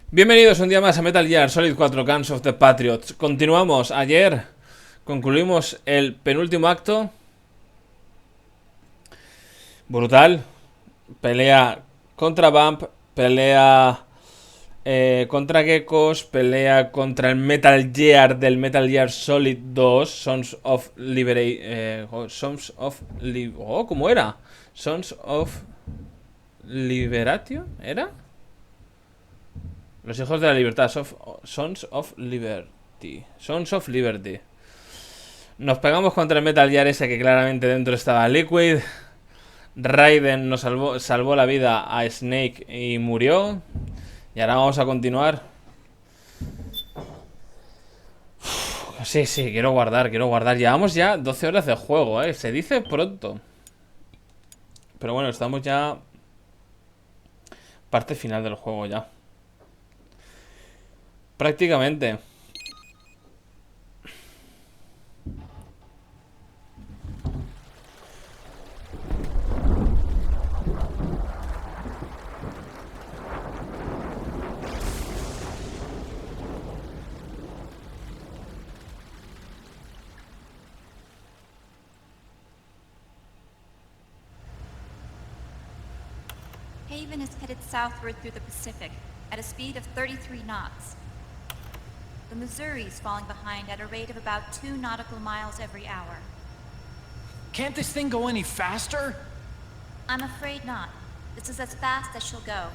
Bienvenidos un día más a Metal Gear Solid 4 Guns of the Patriots. Continuamos. Ayer concluimos el penúltimo acto. Brutal. Pelea contra Vamp. Pelea contra Geckos. Pelea contra el Metal Gear del Metal Gear Solid 2. Sons of ¿cómo era? Sons of Liberation, ¿era? Los hijos de la libertad. Sons of Liberty. Sons of Liberty. Nos pegamos contra el Metal Gear ese que claramente dentro estaba Liquid. Raiden nos salvó la vida a Snake y murió. Y ahora vamos a continuar. Sí, quiero guardar. Llevamos ya 12 horas de juego, se dice pronto. Pero bueno, estamos ya... parte final del juego ya. Prácticamente. Haven is headed southward through the Pacific at a speed of 33 knots. The Missouri is falling behind at a rate of about 2 nautical miles every hour. Can't this thing go any faster? I'm afraid not. This is as fast as she'll go.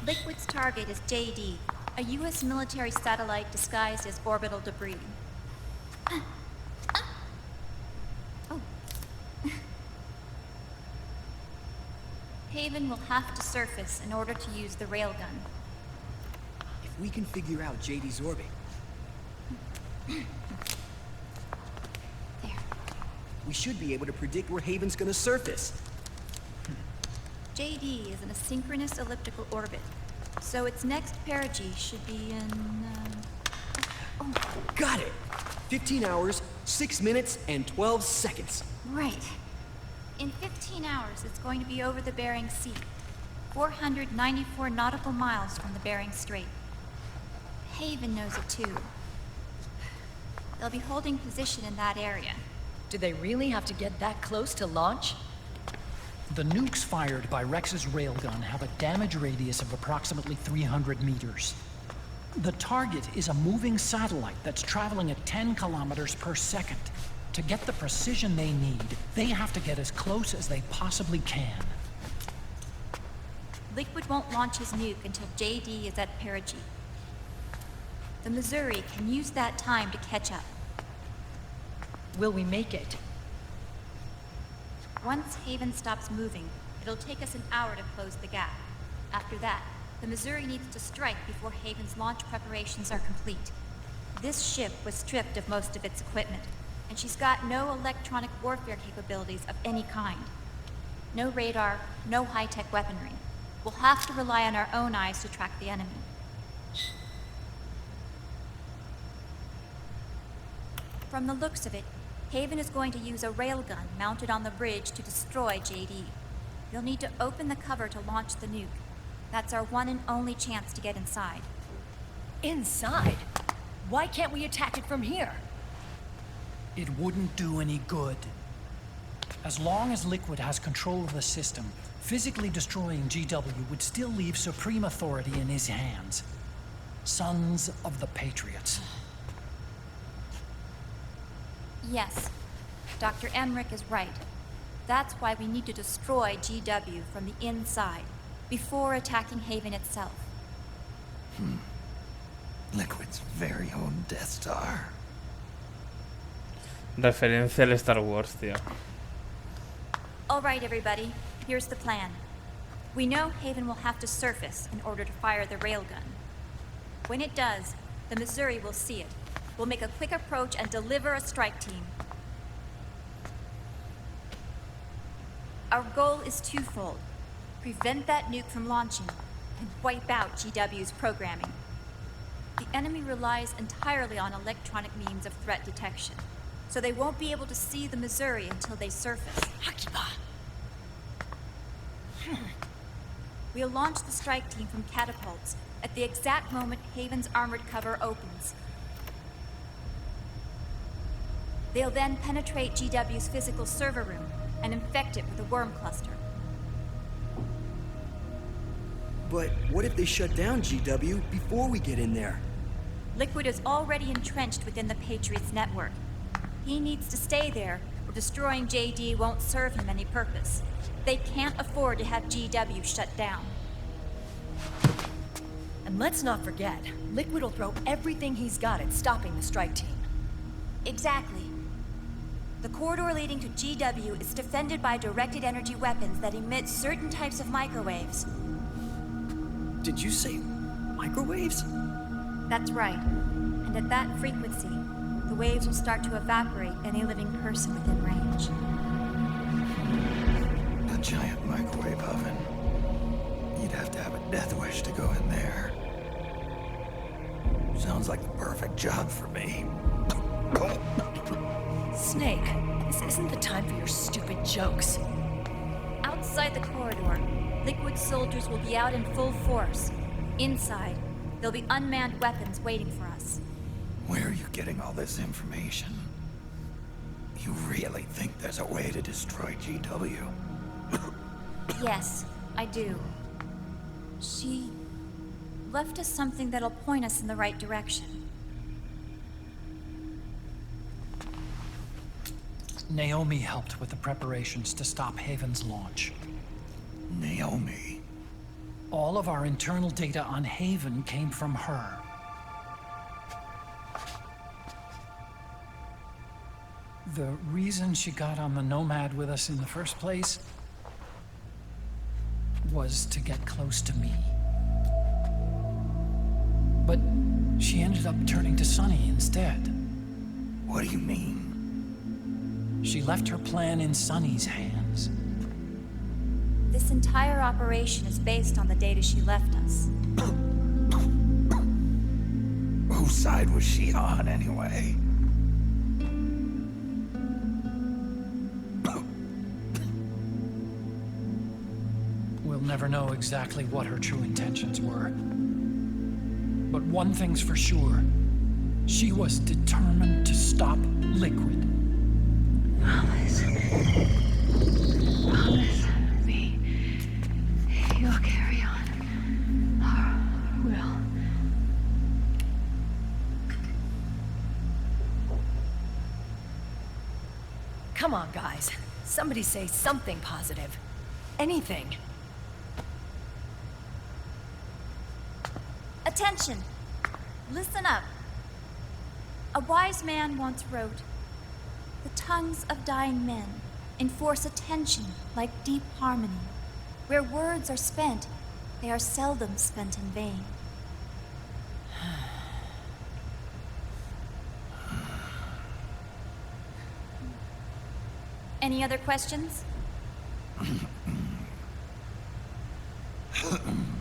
Liquid's target is JD, a U.S. military satellite disguised as orbital debris. Oh. Haven will have to surface in order to use the railgun. If we can figure out JD's orbit... There. We should be able to predict where Haven's gonna surface. JD is in a synchronous elliptical orbit, so its next perigee should be in... Oh, Got it! 15 hours, 6 minutes, and 12 seconds. right. In 15 hours, it's going to be over the Bering Sea, 494 nautical miles from the Bering Strait. Haven knows it too. They'll be holding position in that area. Do they really have to get that close to launch? The nukes fired by Rex's railgun have a damage radius of approximately 300 meters. The target is a moving satellite that's traveling at 10 kilometers per second. To get the precision they need, they have to get as close as they possibly can. Liquid won't launch his nuke until JD is at perigee. The Missouri can use that time to catch up. Will we make it? Once Haven stops moving, it'll take us an hour to close the gap. After that, the Missouri needs to strike before Haven's launch preparations are complete. This ship was stripped of most of its equipment, and she's got no electronic warfare capabilities of any kind. No radar, no high-tech weaponry. We'll have to rely on our own eyes to track the enemy. From the looks of it, Haven is going to use a railgun mounted on the bridge to destroy JD. You'll need to open the cover to launch the nuke. That's our one and only chance to get inside. Inside? Why can't we attack it from here? It wouldn't do any good. As long as Liquid has control of the system, physically destroying GW would still leave supreme authority in his hands. Sons of the Patriots. Yes, Dr. Emmerich is right. That's why we need to destroy GW from the inside, before attacking Haven itself. Liquid's very own Death Star. Referencia al Star Wars, tío. All right, everybody, here's the plan. We know Haven will have to surface in order to fire the railgun. When it does, the Missouri will see it. We'll make a quick approach and deliver a strike team. Our goal is twofold. Prevent that nuke from launching, and wipe out GW's programming. The enemy relies entirely on electronic means of threat detection, so they won't be able to see the Missouri until they surface. Akiba! We'll launch the strike team from catapults at the exact moment Haven's armored cover opens. They'll then penetrate GW's physical server room and infect it with a worm cluster. But what if they shut down GW before we get in there? Liquid is already entrenched within the Patriots network. He needs to stay there, or destroying JD won't serve him any purpose. They can't afford to have GW shut down. And let's not forget, Liquid will throw everything he's got at stopping the strike team. Exactly. The corridor leading to GW is defended by directed energy weapons that emit certain types of microwaves. Did you say microwaves? That's right. And at that frequency, the waves will start to evaporate any living person within range. A giant microwave oven. You'd have to have a death wish to go in there. Sounds like the perfect job for me. Snake, this isn't the time for your stupid jokes. Outside the corridor, Liquid soldiers will be out in full force. Inside, there'll be unmanned weapons waiting for us. Where are you getting all this information? You really think there's a way to destroy GW? Yes, I do. She left us something that'll point us in the right direction. Naomi helped with the preparations to stop Haven's launch. Naomi? All of our internal data on Haven came from her. The reason she got on the Nomad with us in the first place was to get close to me. But she ended up turning to Sunny instead. What do you mean? She left her plan in Sunny's hands. This entire operation is based on the data she left us. Whose side was she on, anyway? We'll never know exactly what her true intentions were. But one thing's for sure. She was determined to stop Liquid. Promise. Promise me. You'll carry on. Or will. Come on, guys. Somebody say something positive. Anything. Attention! Listen up. A wise man once wrote, "The tongues of dying men enforce attention like deep harmony. Where words are spent, they are seldom spent in vain." Any other questions?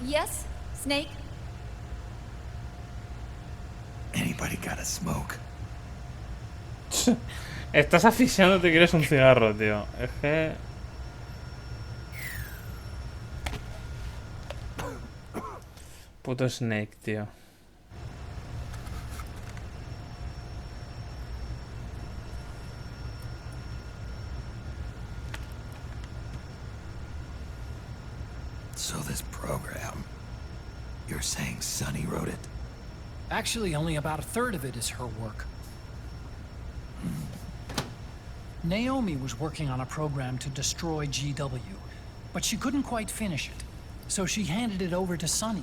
Yes, Snake? Anybody got a smoke? Estás asfixiándote, quieres un cigarro, tío. Es que... Puto Snake, tío. So this program, you're saying Sunny wrote it? Actually, only about a third of it is her work. Naomi was working on a program to destroy GW, but she couldn't quite finish it, so she handed it over to Sunny.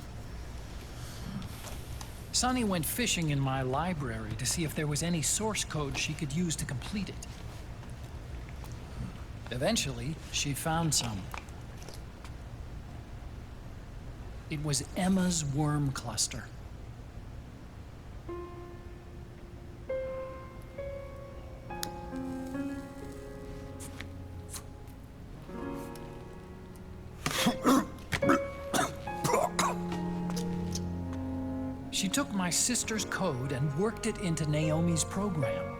Sunny went fishing in my library to see if there was any source code she could use to complete it. Eventually, she found some. It was Emma's worm cluster. She took my sister's code and worked it into Naomi's program.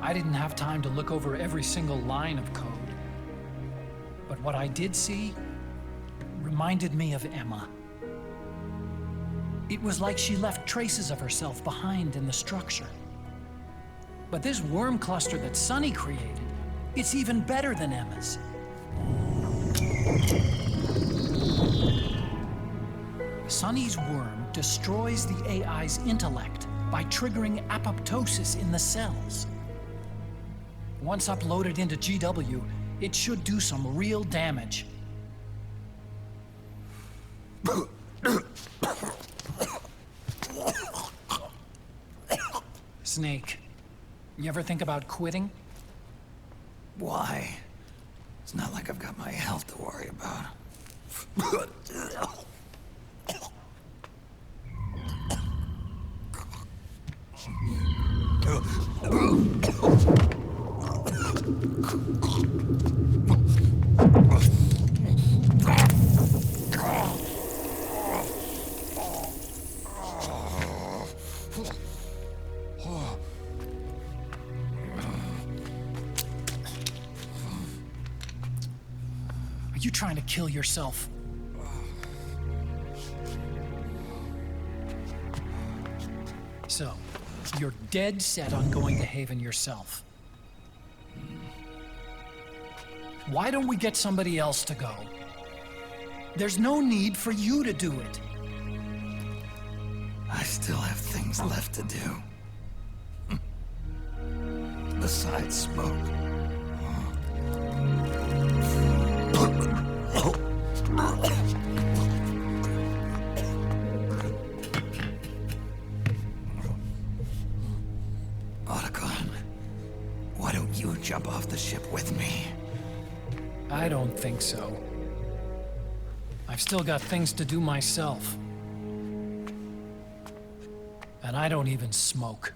I didn't have time to look over every single line of code. But What I did see reminded me of Emma. It was like she left traces of herself behind in the structure. But this worm cluster that Sonny created, it's even better than Emma's. Sonny's worm destroys the AI's intellect by triggering apoptosis in the cells. Once uploaded into GW, it should do some real damage. Snake, you ever think about quitting? Why? It's not like I've got my health to worry about. Are you trying to kill yourself? So, you're dead set on going to Haven yourself. Why don't we get somebody else to go? There's no need for you to do it. I still have things left to do. Besides smoke. Otacon, why don't you jump off the ship with me? I don't think so. I've still got things to do myself. And I don't even smoke.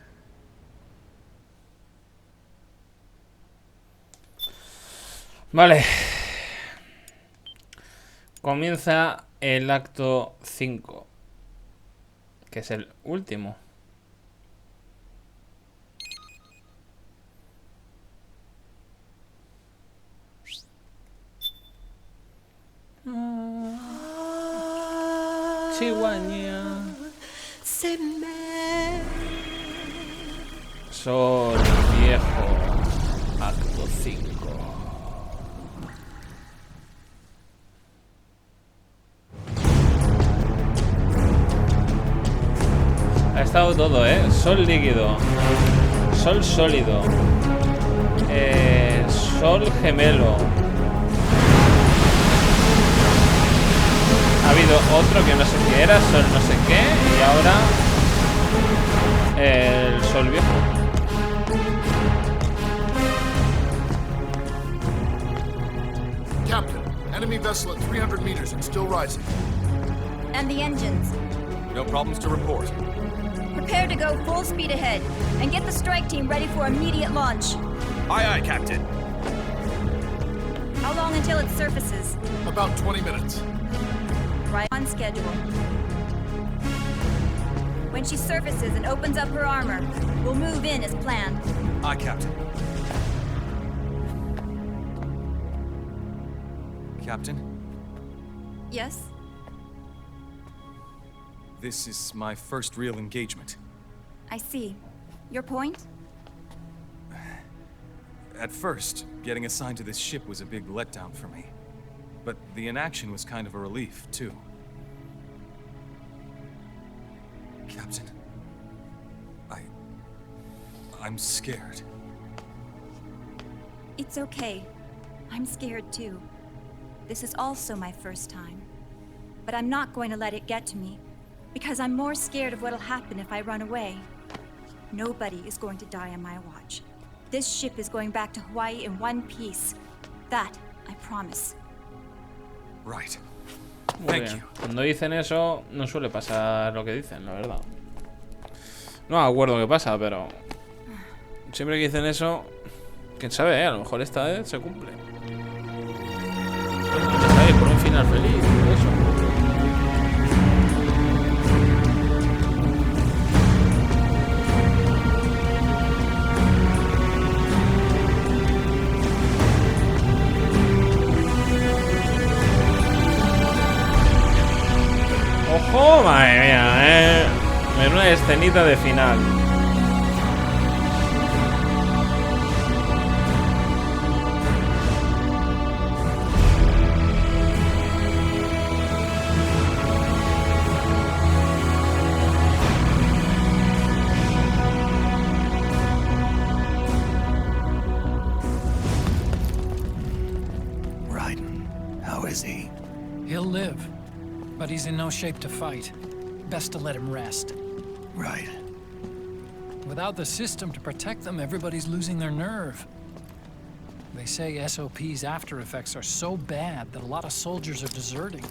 Vale. Comienza el acto 5, que es el último. Chihuahua. Sol viejo. Acto 5. Ha estado todo, Sol líquido. Sol sólido. Sol gemelo. Ha habido otro que no sé qué era, sol no sé qué, y ahora el sol viejo. Captain, enemy vessel at 300 meters and still rising. And the engines. No problems to report. Prepare to go full speed ahead, and get the strike team ready for immediate launch. Aye, aye, Captain. How long until it surfaces? About 20 minutes. Right on schedule. When she surfaces and opens up her armor, we'll move in as planned. Aye, Captain. Captain, Yes? this is my first real engagement. I see. Your point? At first, getting assigned to this ship was a big letdown for me. But the inaction was kind of a relief, too. Captain, I'm scared. It's okay. I'm scared too. This is also my first time. But I'm not going to let it get to me, because I'm more scared of what'll happen if I run away. Nobody is going to die on my watch. This ship is going back to Hawaii in one piece. That, I promise. Right. Muy Thank bien. you. Cuando dicen eso, no suele pasar lo que dicen, la verdad. No me acuerdo qué pasa, pero siempre que dicen eso, quién sabe, a lo mejor esta vez se cumple. ¿Sabes? Por un final feliz, eso. ¡Oh, madre mía, Menuda escenita de final. He'll live, but he's in no shape to fight. Best to let him rest. Right. Without the system to protect them, everybody's losing their nerve. They say SOP's after effects are so bad that a lot of soldiers are deserting.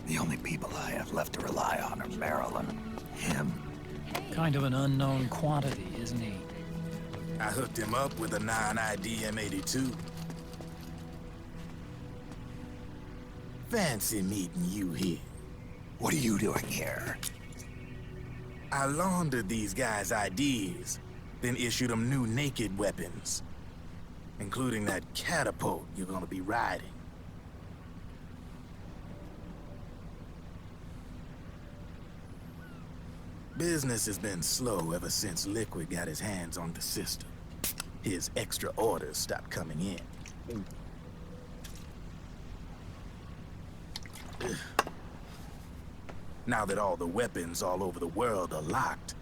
The only people I have left to rely on are Marilyn, him. Kind of an unknown quantity, isn't he? I hooked him up with a non-ID M82. Fancy meeting you here. What are you doing here? I laundered these guys' IDs, then issued them new naked weapons, including that catapult you're gonna be riding. Business has been slow ever since Liquid got his hands on the system. His extra orders stopped coming in. Now that all the weapons all over the world are locked,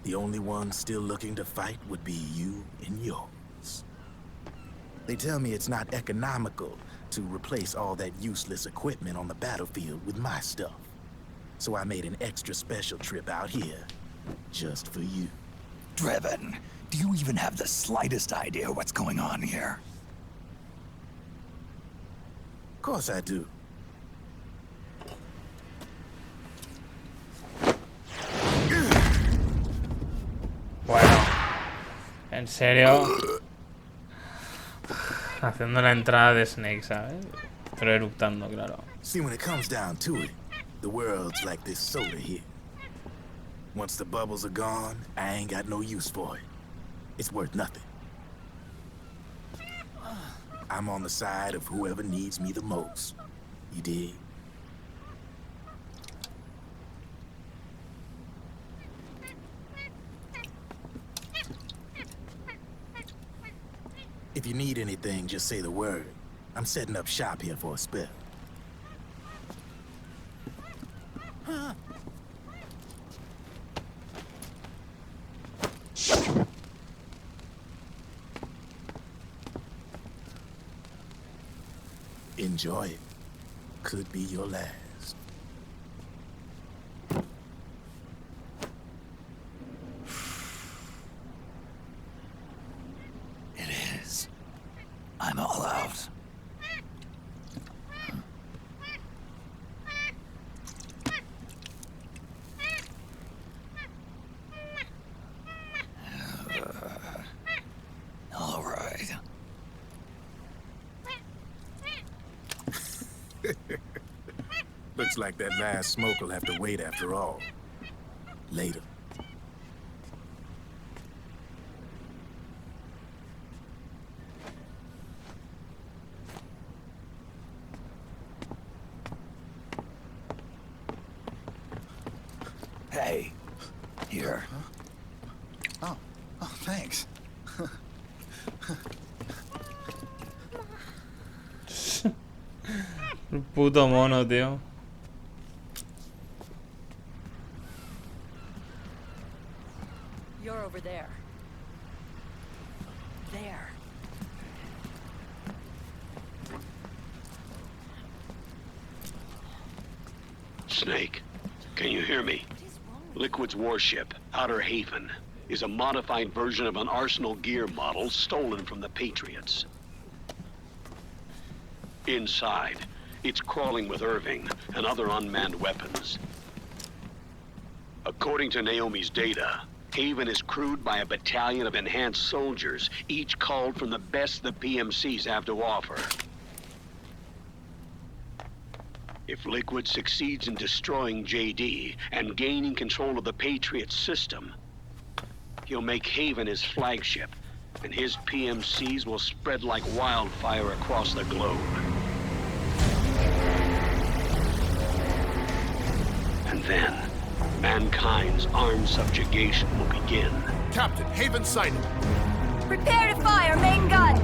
the only ones still looking to fight would be you and yours. They tell me it's not economical to replace all that useless equipment on the battlefield with my stuff. So I made an extra special trip out here, just for you. Driven, do you even have the slightest idea what's going on here? Of course I do. Bueno, en serio, haciendo la entrada de Snake, ¿sabes? Pero eructando, claro. See, when it comes down to it, the world's like this soda here. Once the bubbles are gone, I ain't got no use for it. It's worth nothing. I'm on the side of whoever needs me the most. You dig? If you need anything, just say the word. I'm setting up shop here for a spell. Enjoy it. Could be your last. It is. I'm all out. All right. Looks like that last smoke will have to wait after all. Later. Hey, here. Oh, thanks. Un puto mono, tío. You're over there. There. Snake, can you hear me? Liquid's warship, Outer Haven, is a modified version of an Arsenal gear model stolen from the Patriots. Inside, it's crawling with Irving and other unmanned weapons. According to Naomi's data, Haven is crewed by a battalion of enhanced soldiers, each called from the best the PMCs have to offer. If Liquid succeeds in destroying JD and gaining control of the Patriots system, he'll make Haven his flagship, and his PMCs will spread like wildfire across the globe. mankind's armed subjugation will begin. Captain, Haven sighted. Prepare to fire, main gun!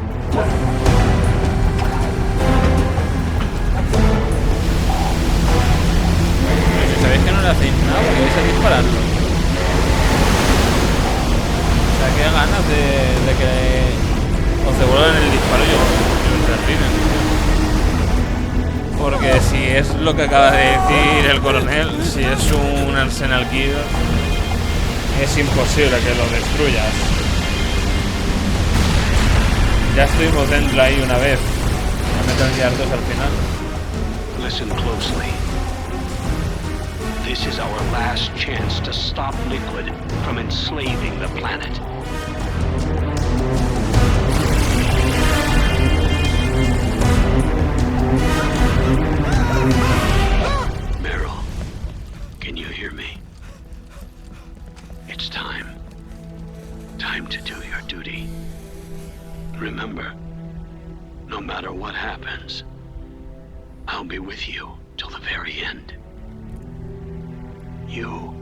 ¿Sabéis que no le hacéis nada? Porque vais a dispararlo. O sea, qué ganas de que os devuelvan el disparo y os terminen. Porque si es lo que acaba de decir el coronel, si es un Arsenal Kid, es imposible que lo destruyas. Ya estuvimos dentro ahí una vez. A Metal Gear 2 al final. Listen closely. This is our last chance to stop Liquid from enslaving the planet. Meryl, can you hear me? It's time. Time to do your duty. Remember, no matter what happens, I'll be with you till the very end. You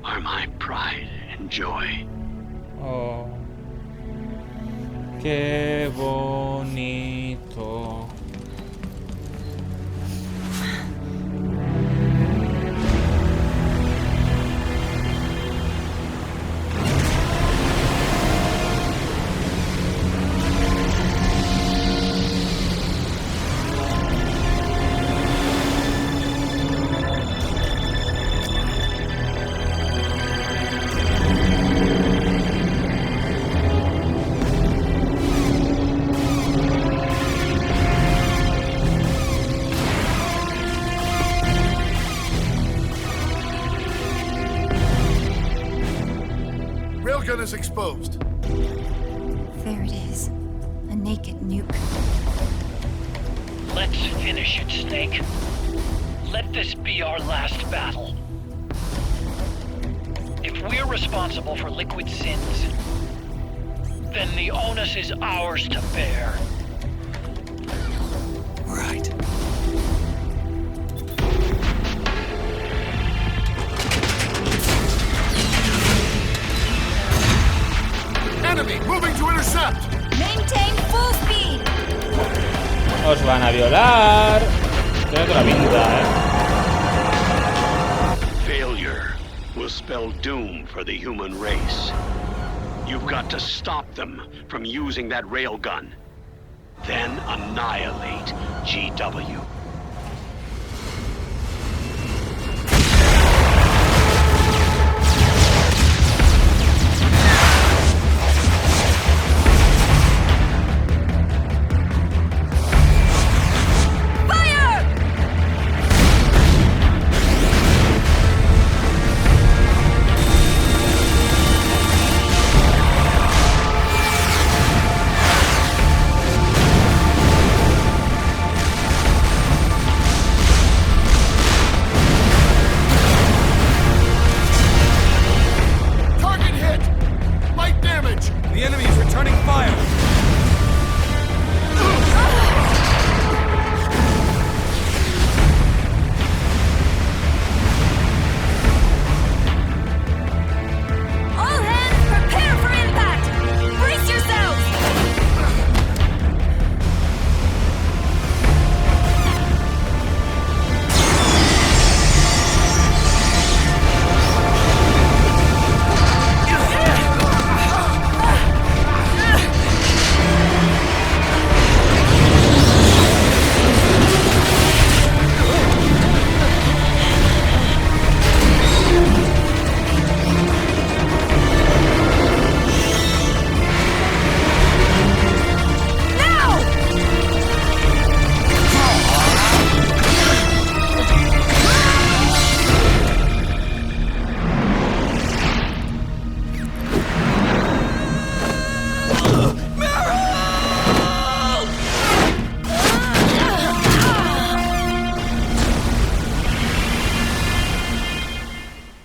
are my pride and joy. Oh, qué bonito. Railgun is exposed. There it is. A naked nuke. Let's finish it, Snake. Let this be our last battle. If we're responsible for Liquid's sins, then the onus is ours to bear. Right. Enemy moving to intercept. Maintain full speed! Os van a violar. Tiene toda la pinta, Failure will spell doom for the human race. You've got to stop them from using that railgun. Then annihilate GW.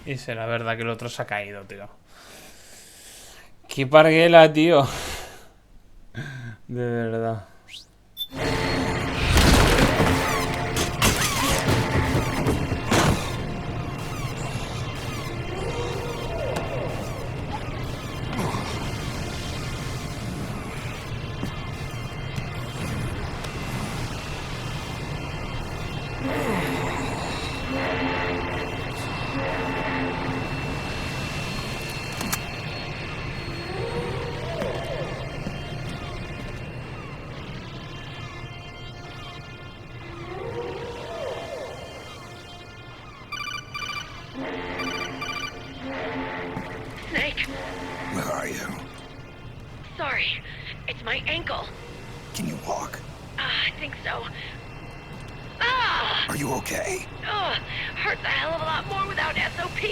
Y será verdad que el otro se ha caído, tío. Qué parguela, tío. De verdad. Snake, Where are you? sorry. It's my ankle. Can you walk? I think so. Ah! Are you okay? Hurts a hell of a lot more without SOP.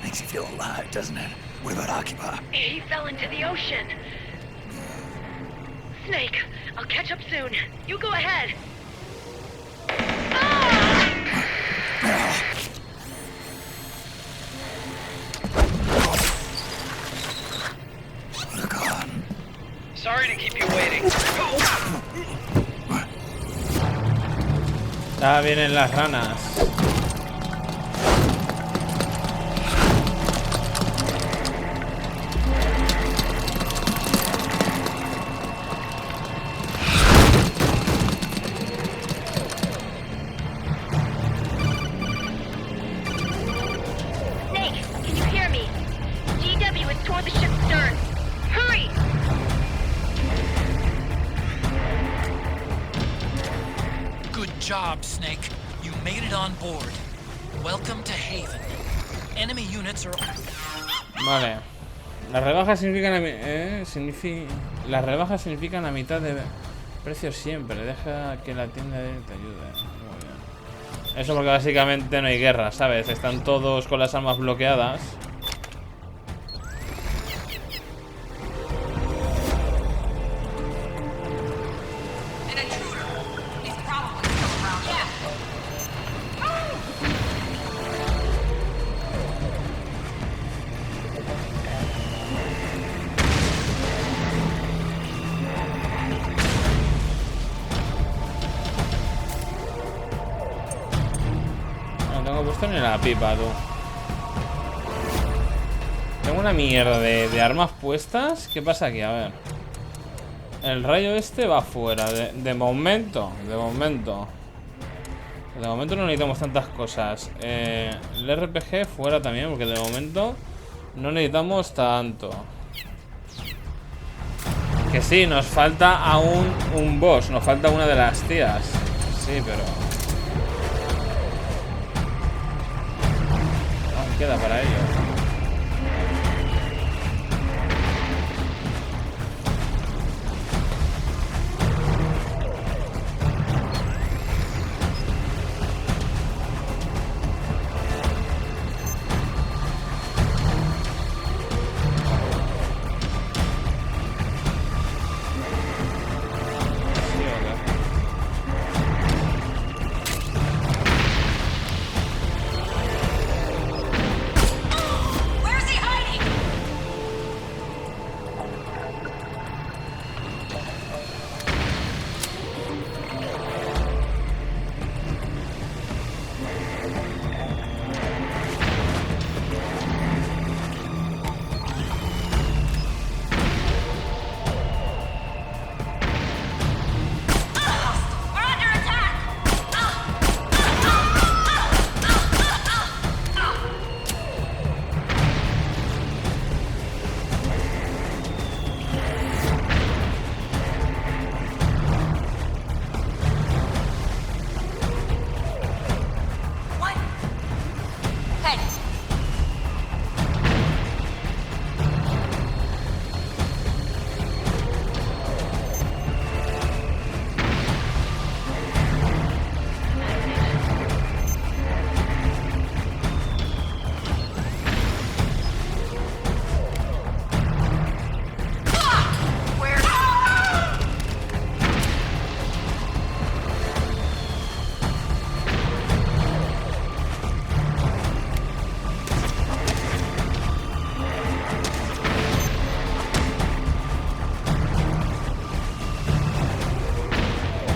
Makes you feel alive, doesn't it? What about Occupy? He fell into the ocean. Snake, I'll catch up soon. You go ahead. Look on. Sorry to keep you waiting. Ya vienen las ranas. Snake, can you hear me? GW is toward the ship's stern. Hurry! Good job, Snake. You made it on board. Welcome to Haven. Enemy units are... Vale. Las rebajas significan las rebajas significan a mitad de precio siempre. Deja que la tienda te ayude. Muy bien. Eso porque básicamente no hay guerra, ¿sabes? Están todos con las armas bloqueadas. No tengo puesto ni la pipa, tú. Tengo una mierda de armas puestas. ¿Qué pasa aquí? A ver. El rayo este va fuera. De momento. De momento no necesitamos tantas cosas. El RPG fuera también, porque de momento no necesitamos tanto. Que sí, nos falta aún un boss. Nos falta una de las tías. Sí, pero... aún queda para ello. Where's he hiding? We're under attack! What? Hey. Where?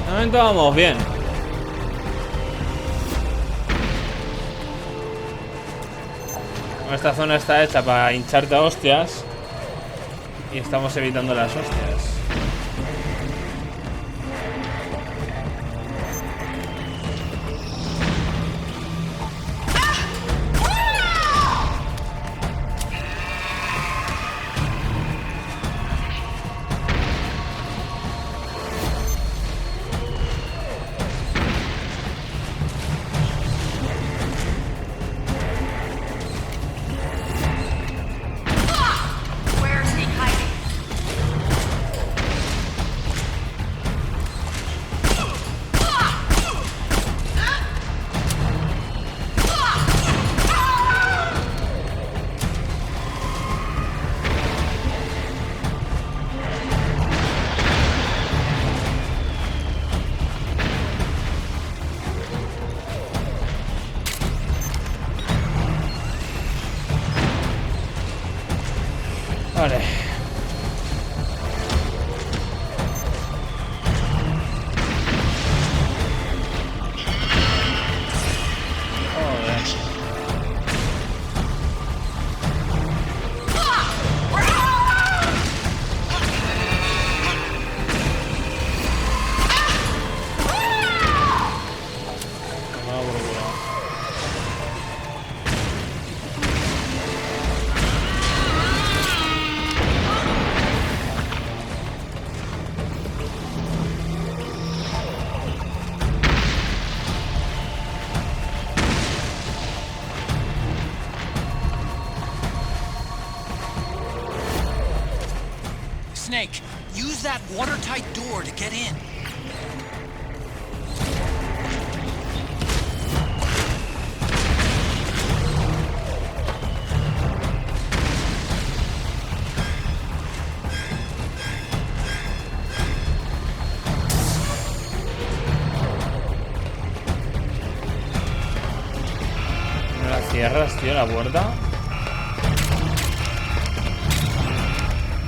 De momento vamos bien. Esta zona está hecha para hincharte a hostias. Y estamos evitando las hostias. Vale. Snake, use that watertight door to get in. ¿No la cierras, tío, la puerta?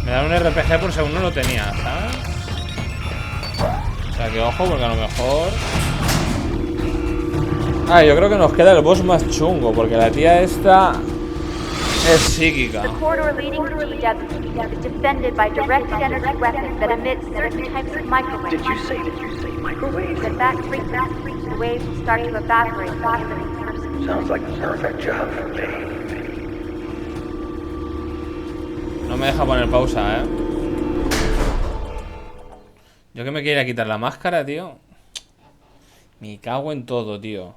Me da un RPG por segundo, lo tenía, ¿sabes? O sea que ojo, porque a lo mejor... Ah, yo creo que nos queda el boss más chungo, porque la tía esta es psíquica. The corridor leading to GW is defended by directed energy weapons that emit certain types of microwaves. Did you say microwaves? If that freaks, the waves will start to evaporate faster than person. Sounds like the perfect job for me. No me deja poner pausa, Yo que me quería quitar la máscara, tío. Me cago en todo, tío.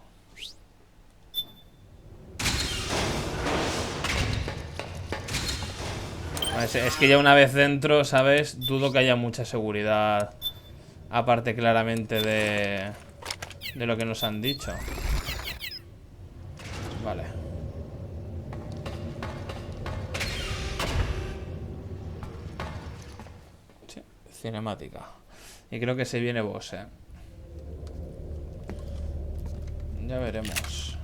Es que ya una vez dentro, ¿sabes? Dudo que haya mucha seguridad. Aparte claramente de lo que nos han dicho. Vale. Sí, cinemática. Y creo que se viene boss, Ya veremos.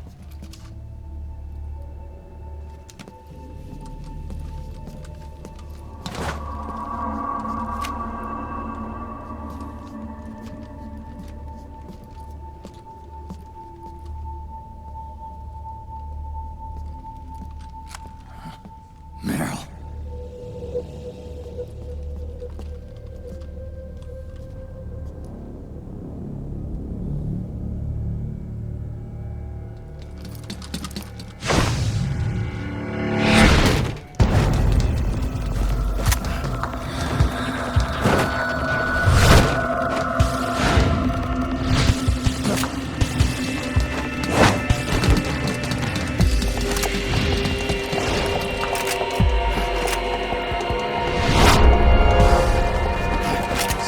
Meryl.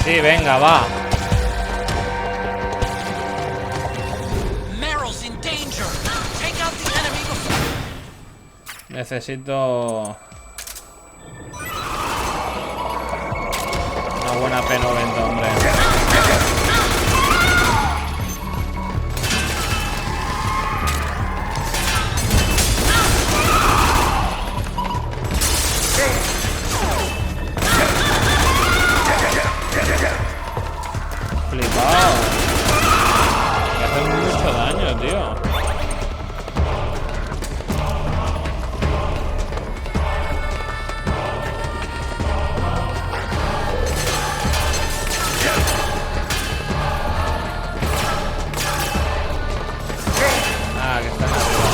Sí, venga, va. Meryl's in danger. Take out the enemy before... Necesito una buena P90, hombre. Flipado. Me hace mucho daño, tío. Ah, que están arriba.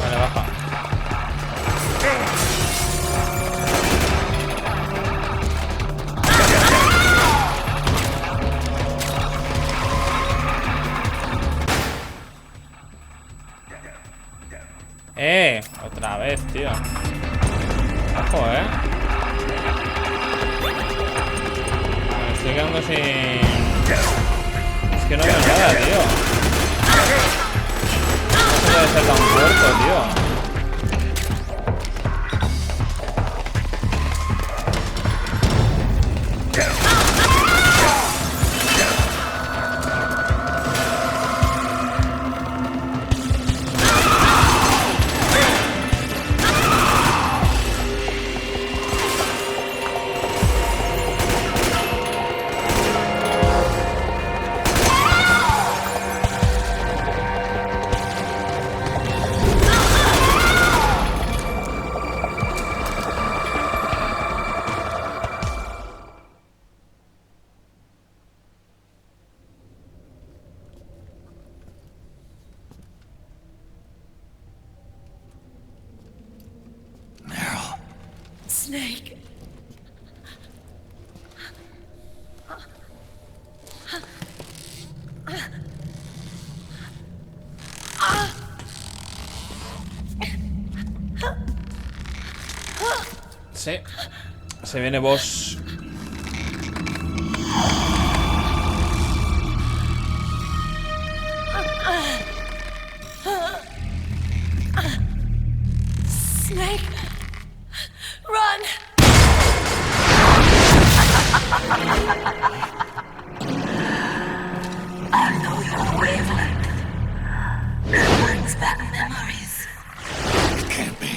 Vale, baja. Otra vez, tío. Ojo, Me estoy quedando sin... que no veo nada, tío. No se puede ser tan corto, tío. Snake. Sí. Se viene boss. Snake. Run. I know your wavelength. It brings back memories. It can't be.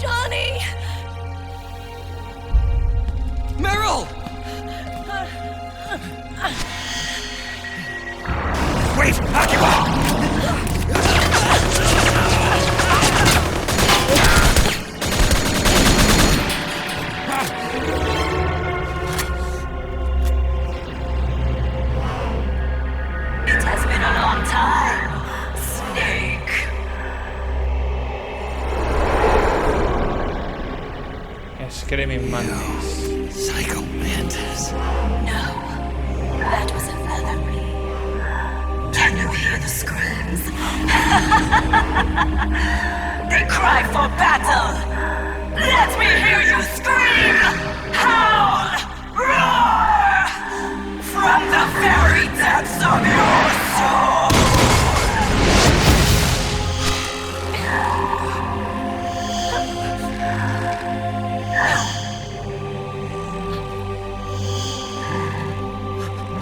Johnny. Meryl! Wait! Occupy! It has been a long time, Snake. Screaming Mantis. Psycho Mantis. No, that was another me. Can you hear the screams? They cry for battle. Let me hear you scream! Howl! Roar! From the very depths of your soul!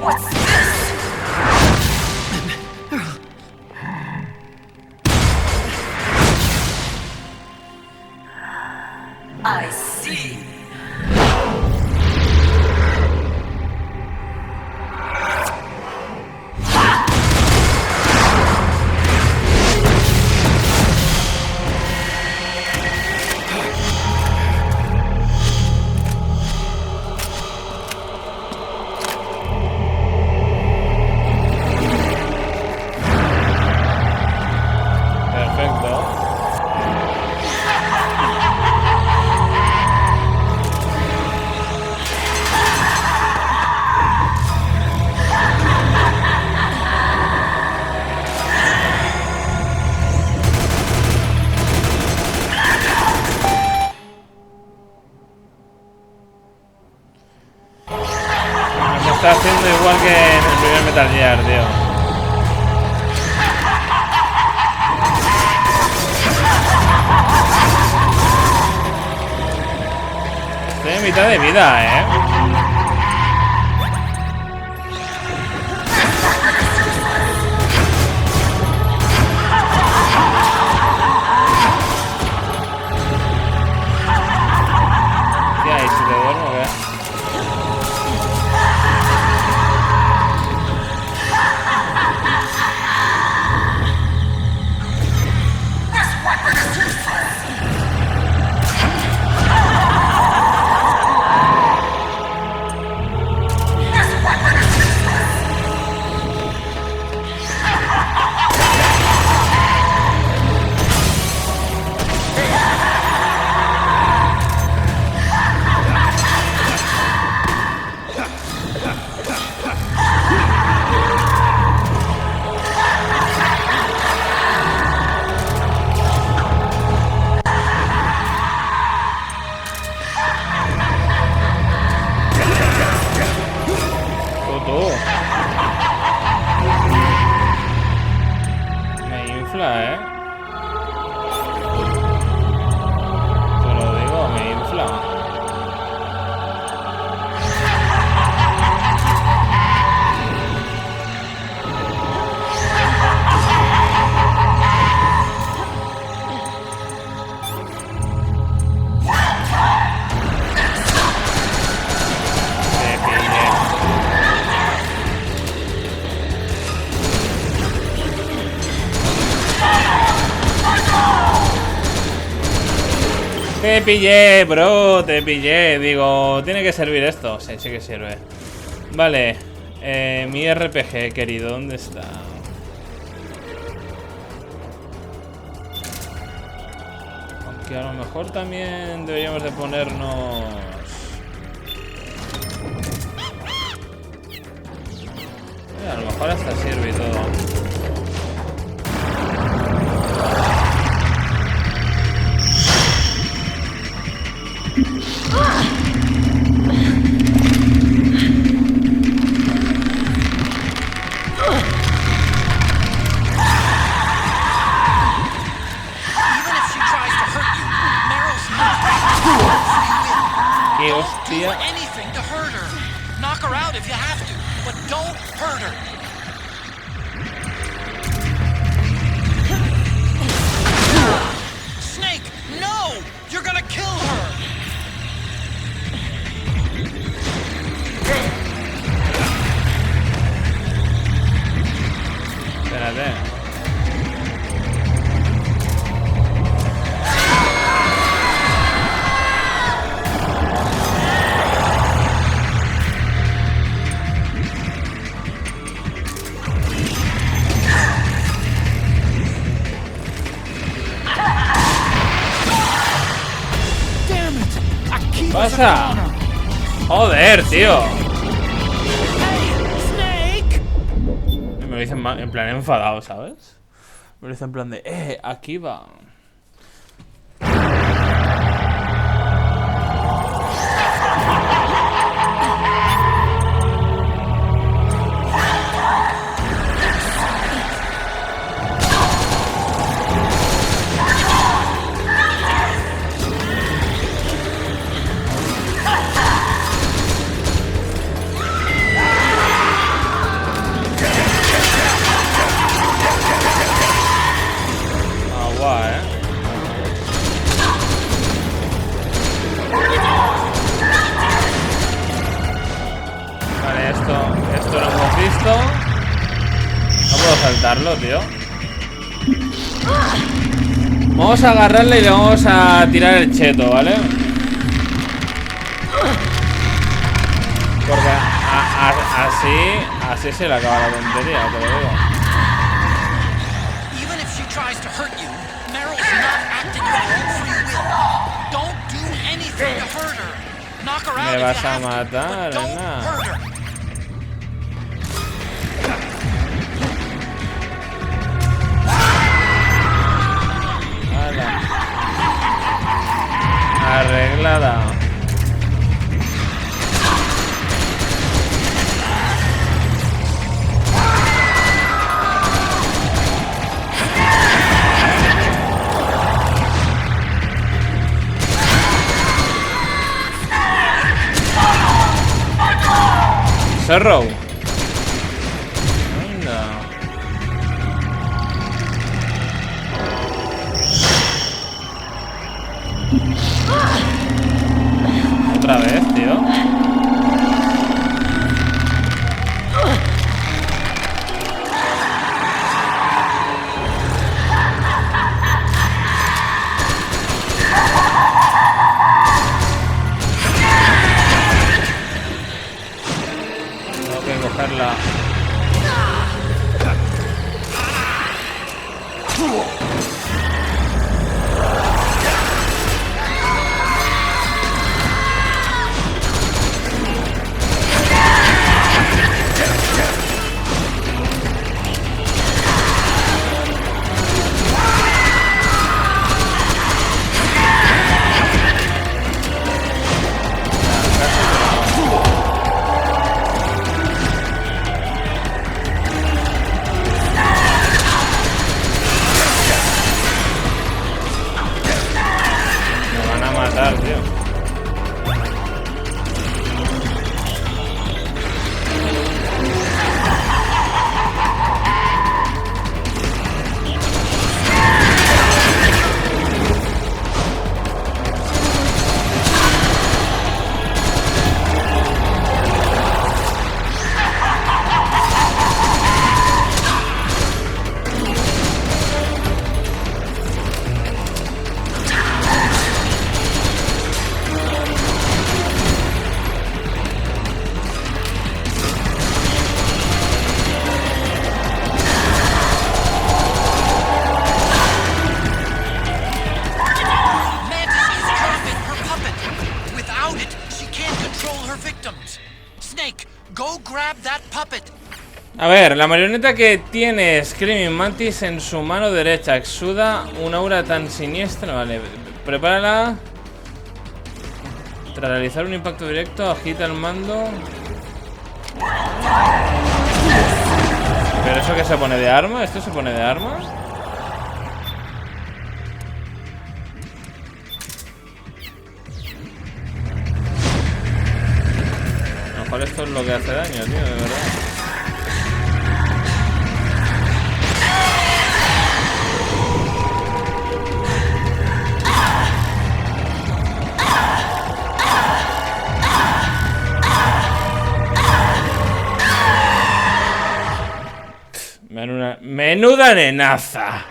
What's this? I see. Perfecto. Me está haciendo igual que en el primer Metal Gear, tío. Estoy en mitad de vida, ¿Qué hay? Si te duermo, ¿qué? infla, ¿eh? Te lo digo, me infla. Te pillé, bro, te pillé. Digo, tiene que servir esto. Sí, sí que sirve. Vale, mi RPG, querido, ¿dónde está? Aunque a lo mejor también deberíamos de ponernos... a lo mejor hasta sirve y todo. ¡Qué hostia! Snake, no! You're gonna kill her! Espérate. ¿Qué pasa? Joder, tío. Me lo dicen en plan enfadado, ¿sabes? Me lo dicen en plan de, aquí va. Esto lo hemos visto. No puedo saltarlo, tío. Vamos a agarrarle y le vamos a tirar el cheto, ¿vale? Porque así se le acaba la tontería, te lo digo. Me vas a matar, nada. Arreglada. Cerro. Otra vez, tío. Tengo que cogerla. A ver, la marioneta que tiene Screaming Mantis en su mano derecha exuda un aura tan siniestra. Vale, prepárala. Tras realizar un impacto directo, agita el mando. ¿Pero eso qué se pone de arma? ¿Esto se pone de arma? A lo mejor esto es lo que hace daño, tío, de verdad. Menuda nenaza.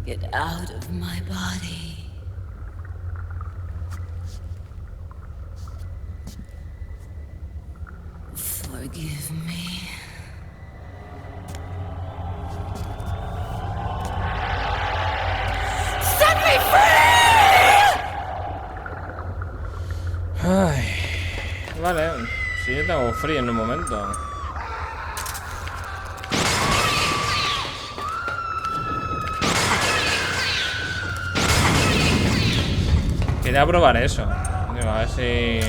Get out of my body. Forgive me. Set me free! Ay, vale, siguiente tengo frío en un momento. Quería probar eso. Digo, a ver si...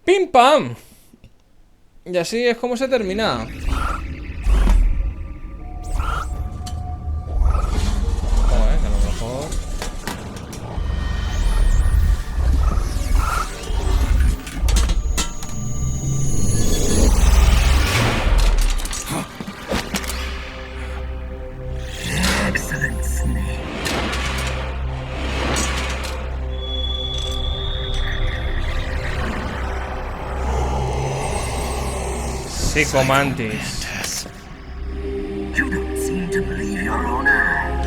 ¡Pim pam! Y así es como se termina. Joder, que a lo mejor... Excellent, Snake. Mantis. You don't seem to believe your own eyes.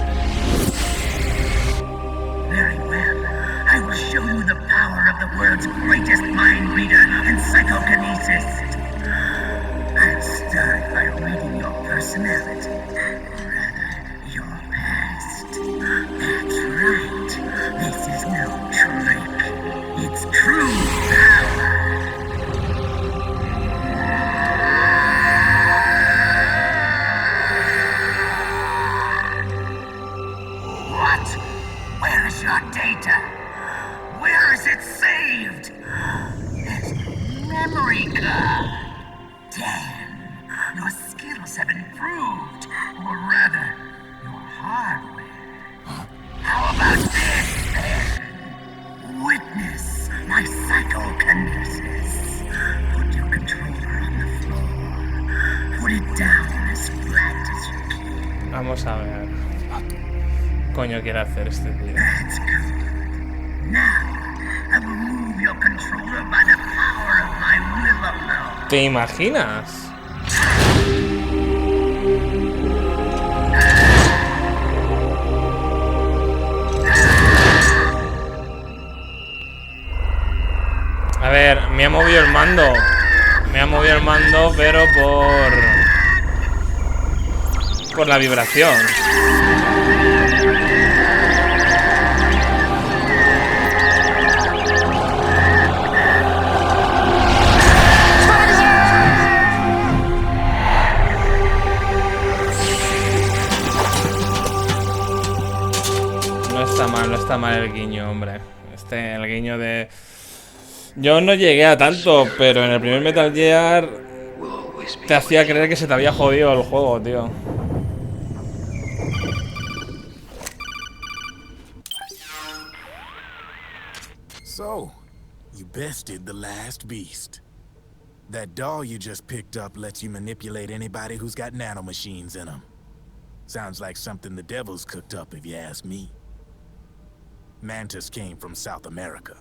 Very well. I will show you the power of the world's greatest mind reader and psychokinesis. I'll start by reading your personality. Rather, your past. That's right. This is no trick. It's true power. Where is your data? Where is it saved? There's no memory card. Damn, your skills have improved. Or rather, your hardware. How about this, then? Witness my psychokinesis. Put your controller on the floor. Put it down as flat as you can. Vamos a ver. Coño quiere hacer este tío. That's good. Now, I will move your controller by the power of my will alone. ¿Te imaginas? A ver, me ha movido el mando. Me ha movido el mando, pero por la vibración. No está mal el guiño, hombre. El guiño de... Yo no llegué a tanto, pero en el primer Metal Gear te hacía creer que se te había jodido el juego, tío. So, you bested the last beast. That doll you just picked up lets you manipulate anybody who's got nanomachines in them. Sounds like something the devil's cooked up, if you ask me. Mantis came from South America.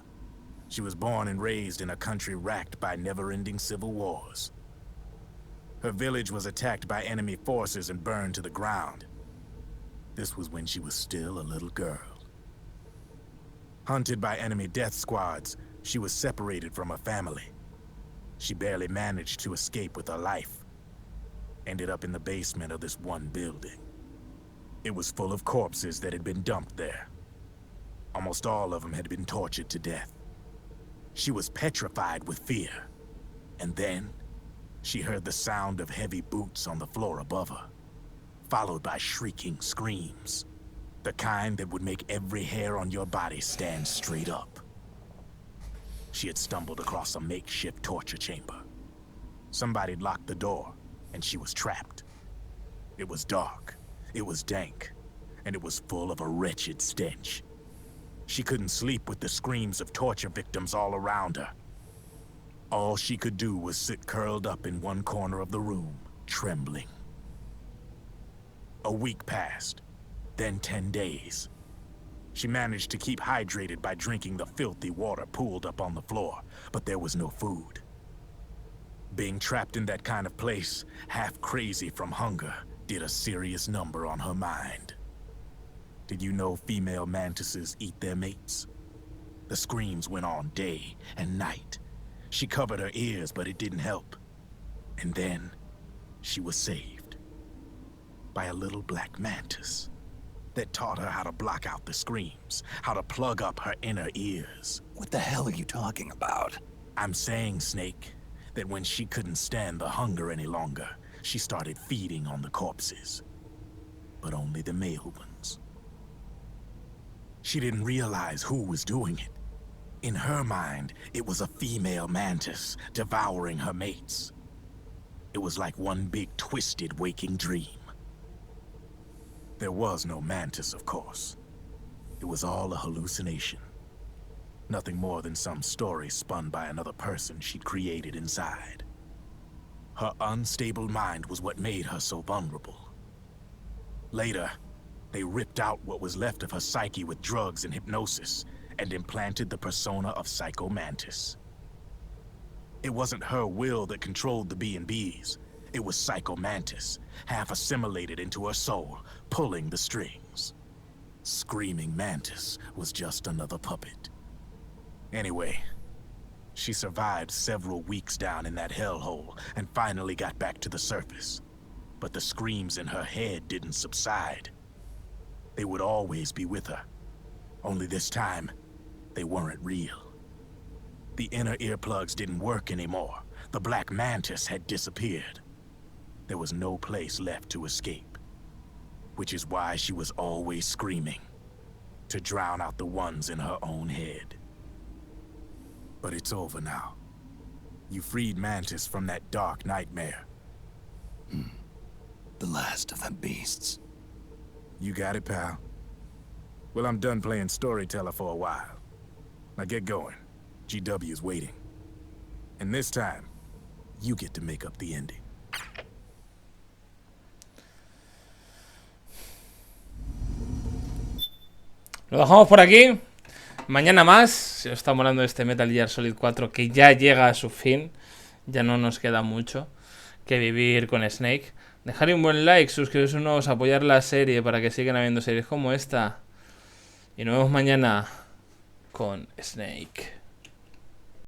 She was born and raised in a country racked by never-ending civil wars. Her village was attacked by enemy forces and burned to the ground. This was when she was still a little girl. Hunted by enemy death squads, she was separated from her family. She barely managed to escape with her life. Ended up in the basement of this one building. It was full of corpses that had been dumped there. Almost all of them had been tortured to death. She was petrified with fear. And then, she heard the sound of heavy boots on the floor above her, followed by shrieking screams. The kind that would make every hair on your body stand straight up. She had stumbled across a makeshift torture chamber. Somebody'd locked the door, and she was trapped. It was dark, it was dank, and it was full of a wretched stench. She couldn't sleep with the screams of torture victims all around her. All she could do was sit curled up in one corner of the room, trembling. A week passed, then 10 days. She managed to keep hydrated by drinking the filthy water pooled up on the floor, but there was no food. Being trapped in that kind of place, half crazy from hunger, did a serious number on her mind. Did you know female mantises eat their mates? The screams went on day and night. She covered her ears, but it didn't help. And then, she was saved. By a little black mantis that taught her how to block out the screams, how to plug up her inner ears. What the hell are you talking about? I'm saying, Snake, that when she couldn't stand the hunger any longer, she started feeding on the corpses. But only the male ones. She didn't realize who was doing it. In her mind, it was a female mantis devouring her mates. It was like one big twisted waking dream. There was no mantis, of course. It was all a hallucination. Nothing more than some story spun by another person she'd created inside. Her unstable mind was what made her so vulnerable. Later, they ripped out what was left of her psyche with drugs and hypnosis and implanted the persona of Psycho Mantis. It wasn't her will that controlled the B&Bs. It was Psycho Mantis, half assimilated into her soul, pulling the strings. Screaming Mantis was just another puppet. Anyway, she survived several weeks down in that hellhole and finally got back to the surface. But the screams in her head didn't subside. They would always be with her. Only this time, they weren't real. The inner earplugs didn't work anymore. The black mantis had disappeared. There was no place left to escape. Which is why she was always screaming, to drown out the ones in her own head. But it's over now. You freed Mantis from that dark nightmare. The last of them beasts. You got it, pal. Well, I'm done playing storyteller for a while. Now get going. GW's waiting. And this time, you get to make up the ending. Lo dejamos por aquí. Mañana más. Si os está molando este Metal Gear Solid 4, que ya llega a su fin. Ya no nos queda mucho que vivir con Snake. Dejarle un buen like, suscribiros unos, apoyar la serie para que sigan habiendo series como esta. Y nos vemos mañana con Snake.